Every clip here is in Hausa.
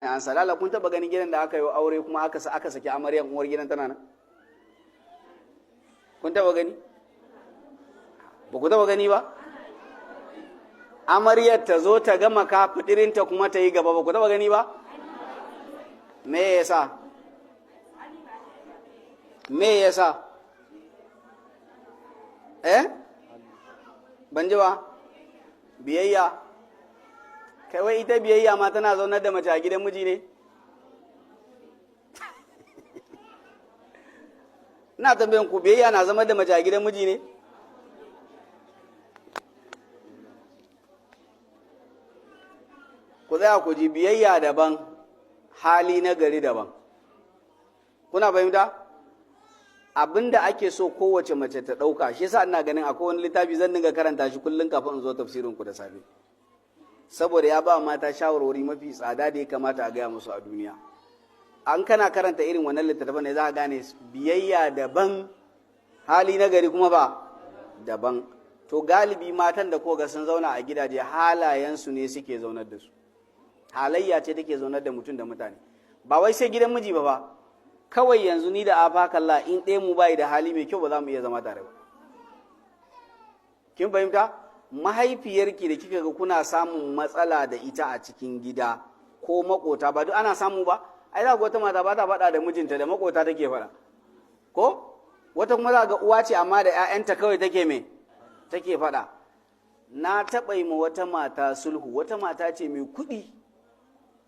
an salala kun taba ganin gidan da aka yi aure kuma aka saki amaryan uwar gidan tana nan? Kun taba gani? Ba ku taba gani ba? Amaryar ta zo ta gama kafidirinta kuma ta yi gaba, ba ku taba gani ba? Me yasa? Me yasa? Ban ji ba? Biyayya. Kai wai ita biyayya ma tana zaunar da mace a gidan miji ne? Ina tambayin ku, biyayya na zama da mace a gidan miji ne? Ku tsaya ku ji, biyayya daban, hali na gari daban. Kuna fahimta? Abinda ake so kowace mace ta ɗauka, shi yasa ina ganin akwai wani littafi zan dinga karanta shi kullum kafin in zo tafsirin ku da safe. Saboda ya ba mata shawarwari mafi tsada da ya kamata a gaya musu a duniya. An kana karanta irin wannan littattafan ne za a gane biyayya daban, hali na gari kuma ba daban. To galibi matan da koga sun zauna a gidaje halayensu ne suke zaunar da su. Halayya ce take zaunar da mutum da mutane. Ba wai sai gidan miji ba. Kawai yanzu ni da afakalla in ɗaya mu bai da hali mai kyau ba za mu iya zama tare ba. Kin fahimta? Mahaifiyarki da kika ga kuna samun matsala da ita a cikin gida ko makota, ba duk ana samu ba? Ai za wata mata ba ta faɗa da mijinta, da makota take faɗa. Ko? Wata kuma za ga uwa ce amma da 'ya'yanta kawai take faɗa. Na taɓa yi ma wata mata sulhu, wata mata ce mai kuɗi,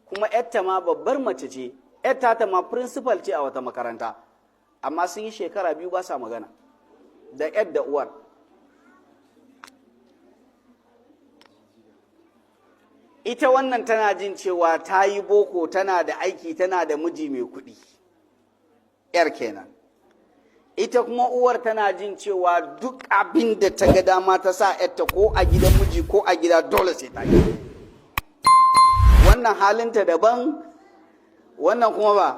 kuma 'yarta ma babbar mace ce, 'yarta ta ma principal ce a wata makaranta, amma sun yi shekara 2 ba sa magana da 'yar da uwar. Ita wannan tana jin cewa ta yi boko, tana da aiki, tana da miji mai kuɗi, 'yar kenan. Ita kuma uwar tana jin cewa duk abin da ta ga dama ta sa 'yarta ko a gidan miji ko a gida dole sai ta yi. Wannan halinta daban, wannan kuma ba,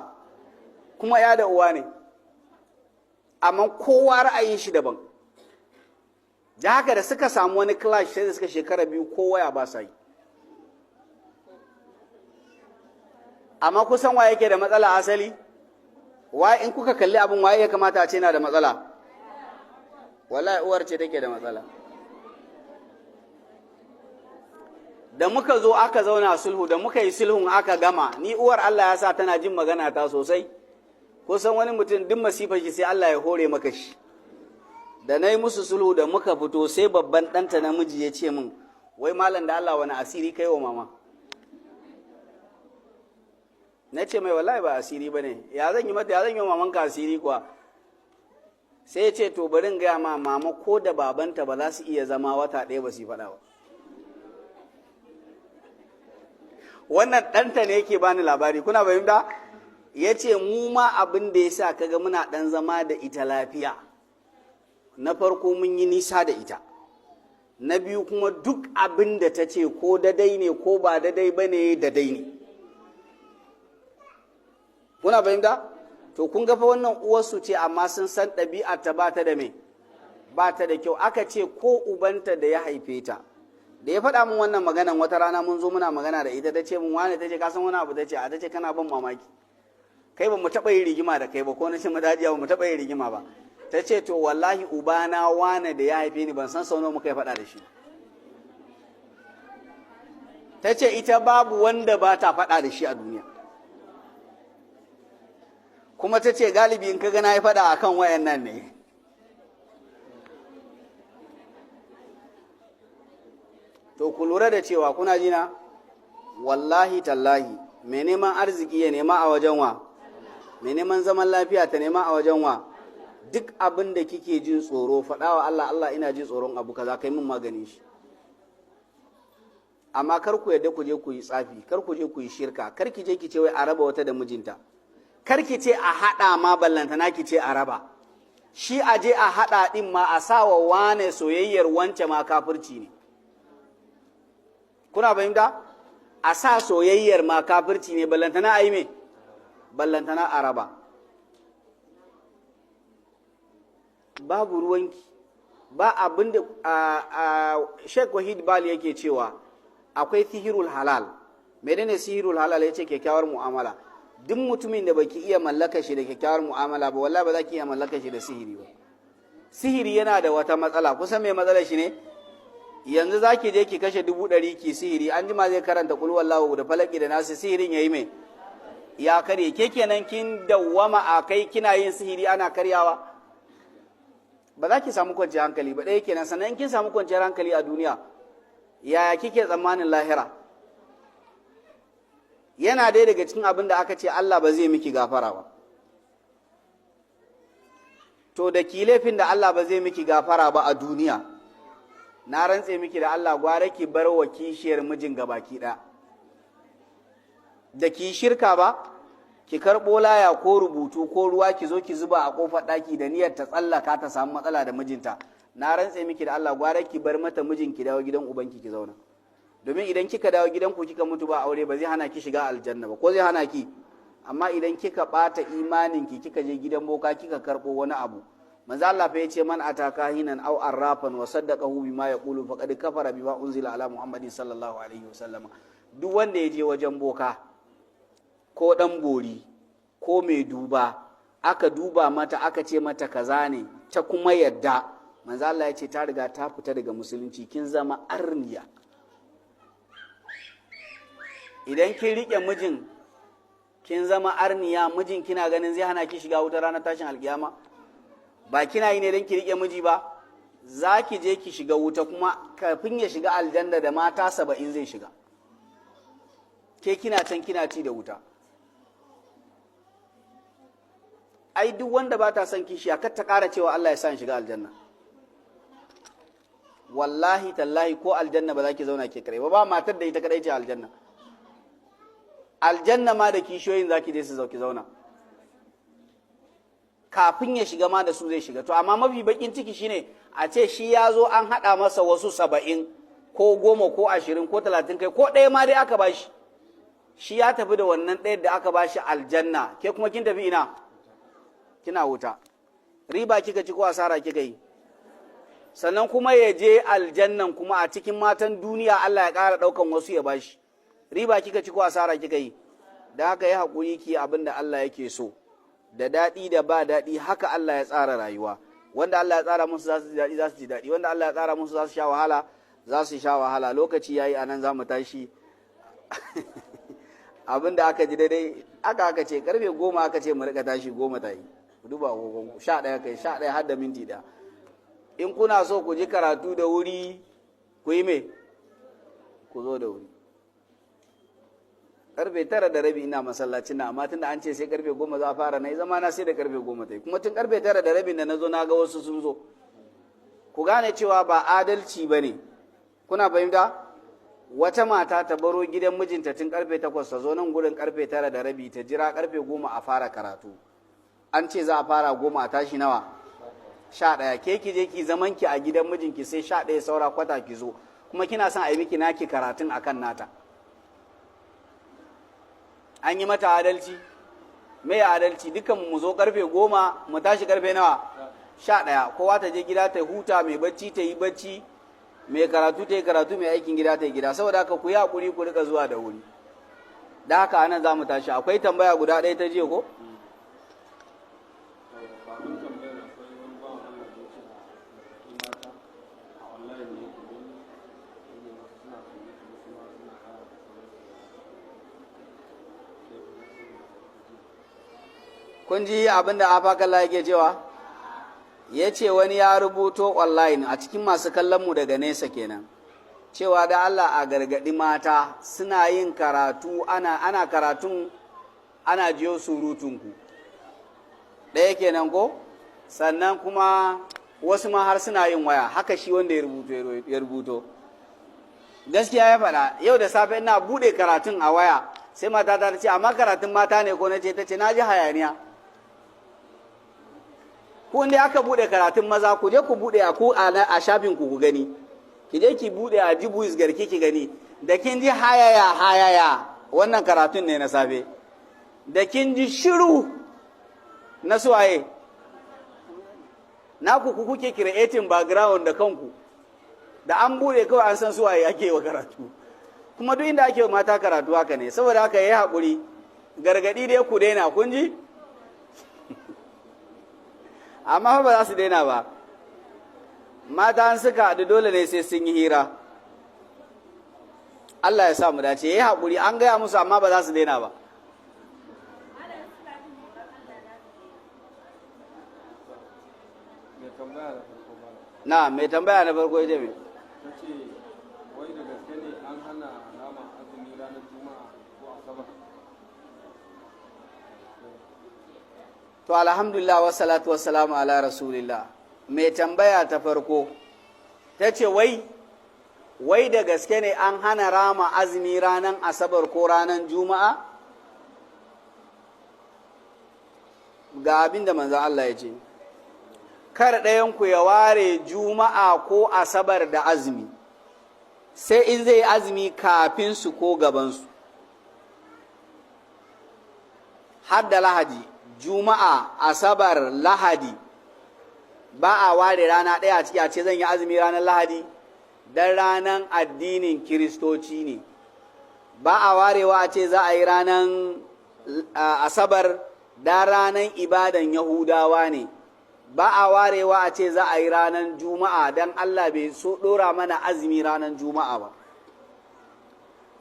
kuma ya da uwa ne, amma kowa ra'ayin shi daban. Da haka da suka samu wani clash sai da suka shekara 2 kowa ya ba sa yi. Amma kusan wa yake da matsala asali? Waye in kuka kalli abin waye ya kamata a ce na da matsala? Wallahi uwar ce take da matsala. Da muka zo aka zauna sulhu, da muka yi sulhun aka gama, ni uwar Allah ya sa tana jin magana ta sosai. Kusan wani mutum duk masifar shi sai Allah ya hore maka shi. Da na yi musu sulhu da muka fito sai babban ɗanta namiji ya ce min, wai malam da Allah wani asiri kai wa mama? Na ce mai wallahi ba asiri ba ne, ya zan yi mata, ya zan yi wa mamanka asiri kuwa? Sai ya ce to bari in gaya ma mama ko da babanta ba za su iya zama wata ɗaya ba su yi faɗa ba. Wannan ɗanta ne yake bani labari, kuna fahimta? Ya ce mu ma abin da ya sa kaga muna ɗan zama da ita lafiya. Na farko mun yi nisa da ita. Na biyu kuma duk abin da ta ce ko dadai ne ko ba dadai ba ne dadai ne. Kuna fahimta? To kun ga fa wannan uwarsu ce amma sun san ɗabi'ar ta ba ta da me? Ba ta da kyau. Aka ce ko ubanta da ya haife ta. Da ya faɗa min wannan maganan wata rana mun zo muna magana da ita, ta ce min wane, ta ce ka san wani abu, ta ce kana ban mamaki. Kai ba mu taɓa yin rigima da kai ba, ko na ce madajiya ba mu taɓa yin rigima ba. Ta ce to wallahi ubana wane da ya haife ni ban san sau nawa muka yi faɗa da shi. Ta ce ita babu wanda ba ta faɗa da shi a duniya. Kuma ta ce galibi in ka ga na yi faɗa akan wayan nan ne. To ku lura da cewa kuna jina, wallahi tallahi mai neman arziki ya nema a wajen wa, mai neman zaman lafiya ta nema a wajen wa. Duk abin da kike jin tsoro faɗawa Allah, Allah ina jin tsoron abu kaza kai min maganin shi. Amma kar ku yadda ku je ku yi tsafi, kar ku je ku yi shirka, kar ki je ki ce wai a raba wata da mijinta, kar ki ce a haɗa ma ballantana ki ce a raba. Shi a je a haɗa ɗin ma a sa wa wane soyayyar wance ma kafirci ne. Kuna fahimta? A sa soyayyar ma kafirci ne, ballantana a yi me? Ballantana a raba. Babu ruwanki, ba abin da Sheikh Wahid Bali yake cewa akwai sihirul halal, menene sihirul halal? yace kyakkyawar mu'amala. Duk mutumin da baki iya mallaka shi da kyakkyawar mu'amala ba, wallahi ba za ki iya mallaka shi da sihiri ba. Sihiri yana da wata matsala, kusan mai matsalar shi ne, yanzu za ki je ki kashe 100 ki sihiri, an jima zai karanta kul wallahu da falaki da nasu, sihirin yayi mai ya karye. Ke kenan kin dawwama a kai kina yin sihiri ana karyawa, ba za ki samu kwanciyar hankali ba. ɗaya kenan. Sannan kin samu kwanciyar hankali a duniya, yaya kike tsammanin lahira? Yana dai daga cikin abin da aka ce Allah ba zai miki gafara ba. To da ki laifin da Allah ba zai miki gafara ba a duniya, na rantse miki da Allah gwara ki bar wa kishiyar mijin gabaki ɗaya. Da ki shirka ba, ki karɓo laya ko rubutu ko ruwa ki zo ki zuba a ƙofar ɗaki da niyyar ta tsallaka ta samu matsala da mijinta, na rantse miki da Allah gwara ki bar mata mijin ki dawo gidan ubanki ki zauna. Domin idan kika dawo gidanku kika mutu ba aure, ba zai hana ki shiga aljanna ba, ko zai hana ki? Amma idan kika ɓata imaninki kika je gidan boka kika karɓo wani abu, manzo Allah fa yace man ataka hinan aw arrafan wa saddaqahu bima yaqulu faqad kafara bima unzila ala muhammadin sallallahu alaihi wasallam. Duk wanda ya je wajen boka ko dan bori ko mai duba, aka duba mata aka ce mata kaza ne, ta kuma yadda, manzo Allah yace ta riga ta fita daga musulunci, kin zama arniya. Idan kin rike mijin kin zama arniya, mijin kina ganin zai hana ki shiga wuta ranar tashin alkiyama? Ba kina yi ne don ki rike miji ba? Za ki je ki shiga wuta, kuma kafin ya shiga aljanna da mata 70 zai shiga, ke kina can kina ci da wuta. Ai duk wanda ba ta son kishiya kar ta ƙara cewa Allah ya sa shiga aljanna. Wallahi tallahi ko aljanna ba za ki zauna ke kare ba matar da ita kadai ce aljanna. Aljanna ma da kishiyoyin za ki je su zauki zauna, kafin ya shiga ma da su zai shiga. To amma mafi bakin ciki shine a ce shi ya zo an haɗa masa wasu 70 ko 10 ko 20 ko 30 kai ko ɗaya ma dai aka bashi, shi ya tafi da wannan ɗayar da aka bashi aljanna, ke kuma kin tafi ina? Kina wuta. Riba kika ci ko asara kika yi? Sannan kuma ya je aljannan kuma a cikin matan duniya Allah ya ƙara ɗaukan wasu ya bashi. Riba kika ci ko asara kika yi? Da haka yi haƙuri ki abin da Allah yake so, da daɗi da ba daɗi, haka Allah ya tsara rayuwa. Wanda Allah ya tsara musu za su ji daɗi za su ji daɗi, wanda Allah ya tsara musu za su sha wahala za su sha wahala. Lokaci yayi anan za mu tashi. Abin da aka ji daidai aka ce karfe 10 aka ce mu rika tashi, 10 ta yi. Duba 11 kai 11 har da minti 1. In kuna so ku ji karatu da wuri ku yi me? Ku zo da wuri. Karfe 9:30 ina masallacin na, amma tunda an ce sai karfe 10 za a fara, na yi zama na sai da karfe 10 ta yi. Kuma tun karfe 9:30 da na zo na ga wasu sun zo. Ku gane cewa ba adalci ba ne. Kuna fahimta? Wata mata ta baro gidan mijinta tun karfe 8 ta zo nan gurin karfe 9:30 ta jira karfe 10 a fara karatu. An ce za a fara 10 a tashi nawa? 11. Ke ki je ki zaman ki a gidan mijinki sai 11 saura kwata ki zo, kuma kina son a yi miki naki karatun akan nata. An yi mata adalci? Me adalci? Dukan mu zo karfe 10 mu tashi karfe nawa? 11. Kowa ta je gida ta huta, mai bacci ta yi bacci, mai karatu ta yi karatu, mai aikin gida ta yi gida. Saboda haka ku yi hakuri ku rika zuwa da wuri. Da haka anan za mu tashi. Akwai tambaya guda ɗaya ta je ko? Kun ji abin da Afakalla yake cewa? Ya ce wani ya rubuto online a cikin masu kallonmu daga nesa kenan, cewa da Allah a gargaɗi mata suna yin karatu, ana karatun ana jiyo surutunku. Ɗaya kenan ko? Sannan kuma wasu ma har suna yin waya, haka shi wanda ya rubuto. Gaskiya ya faɗa, yau da safe ina buɗe karatun a waya, sai mata ta ce, amma karatun mata ne ko na ce? Ta ce, na ji hayaniya. Ku inda aka bude karatun maza, ku je ku bude a shafin ku gani, ki je ki bude a Jibuis Garki ki gani, da kin ji hayaya wannan karatun ne na safe, da kin ji shiru na suwaye na ku kuke creating background da kanku, da an bude kawai an san suwaye ake wa karatu. kuma duk inda ake mata karatu haka ne, saboda haka yayi haƙuri, gargaɗi dai ku daina, kun ji? Amma ba za su daina ba, mata an suka haɗu dole ne sai sun yi hira. Allah ya sa mu dace, yayi haƙuri, an gaya musu amma ba za su daina ba. Na mai tambaya na farko ita mai ta ce wai da gaske ne an hana nama azumi ranar juma'a ko asabar. to alhamdulillah wassalatu wassalamu ala rasulillah. Mai tambaya ta farko ta ce wai da gaske ne an hana rama azumi ranar asabar ko ranar juma'a? Ga abin da manzon Allah ya ce, kar ɗayanku ya ware juma'a ko asabar da azumi, sai in zai azumi kafin su ko gabansu. Har da lahadi, juma'a, asabar, lahadi, ba a ware rana ɗaya a ciki a ce zan yi azumi ranar lahadi, don ranar addinin kiristoci ne. Ba a warewa a ce za a yi ranar asabar da ranar ibadan yahudawa ne. Ba a warewa a ce za a yi ranar juma'a don Allah bai so ɗora mana azumi ranar juma'a ba.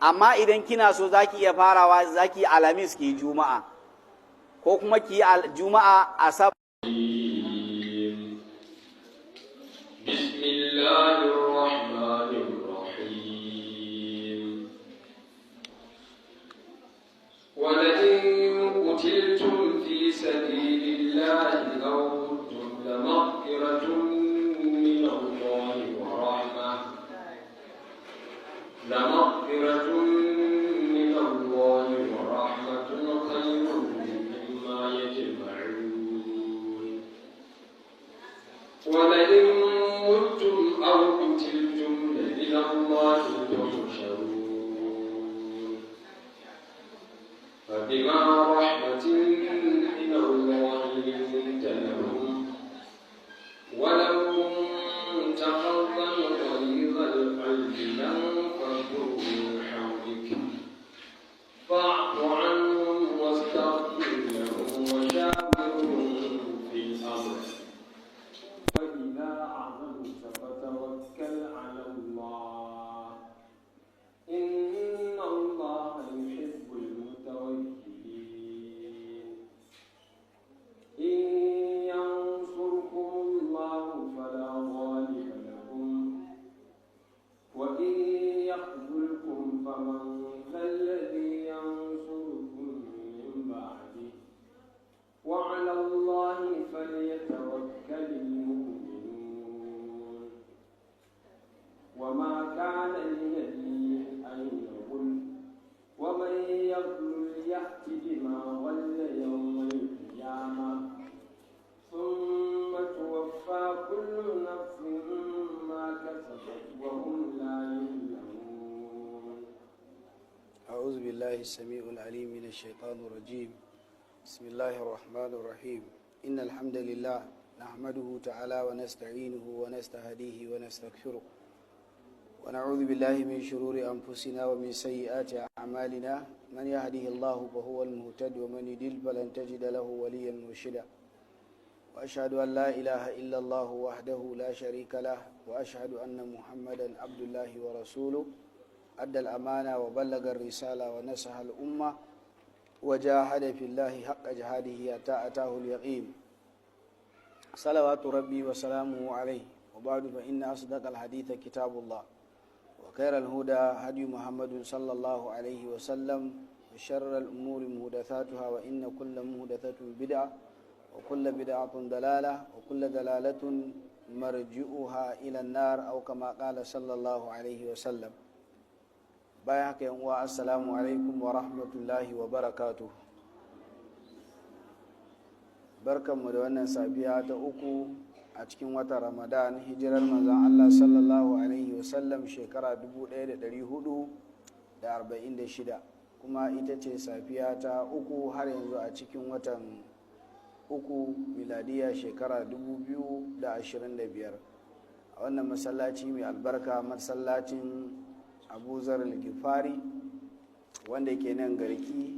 Amma idan kina so za ki iya farawa, za ki yi alamis ki yi juma'a, ko kuma ki yi juma'a asabar. أعوذ بالله السميع العليم من الشيطان الرجيم. بسم الله الرحمن الرحيم. إن الحمد لله نحمده تعالى ونستعينه ونستهديه ونستغفره ونعوذ بالله من شرور أنفسنا ومن سيئات أعمالنا. من يهده الله فهو المهتد ومن يضلل فلن تجد له وليا مرشدا. وأشهد أن لا إله إلا الله وحده لا شريك له وأشهد أن محمدا عبد الله ورسوله أدى الأمانة وبلغ الرسالة ونصح الأمة وجاهد في الله حق جهاده حتى أتاه اليقين. صلوات ربي وسلامه عليه. وبعد فإن أصدق الحديث كتاب الله وخير الهدى هدي محمد صلى الله عليه وسلم وشر الأمور محدثاتها وإن كل محدثة بدعة وكل بدعة ضلالة وكل ضلالة مرجئها إلى النار أو كما قال صلى الله عليه وسلم. bayan haka yan uwa assalamu alaikum wa rahmatullahi wa barakatuh. Barkanmu da wannan safiya ta uku a cikin watan Ramadan, hijirar manzon Allah sallallahu alaihi wasallam shekara 1446, kuma ita ce safiya ta uku har yanzu a cikin watan uku miladiya shekara 2025 a wannan masallaci mai albarka, masallacin abu zar al-gifari wanda ke nan garki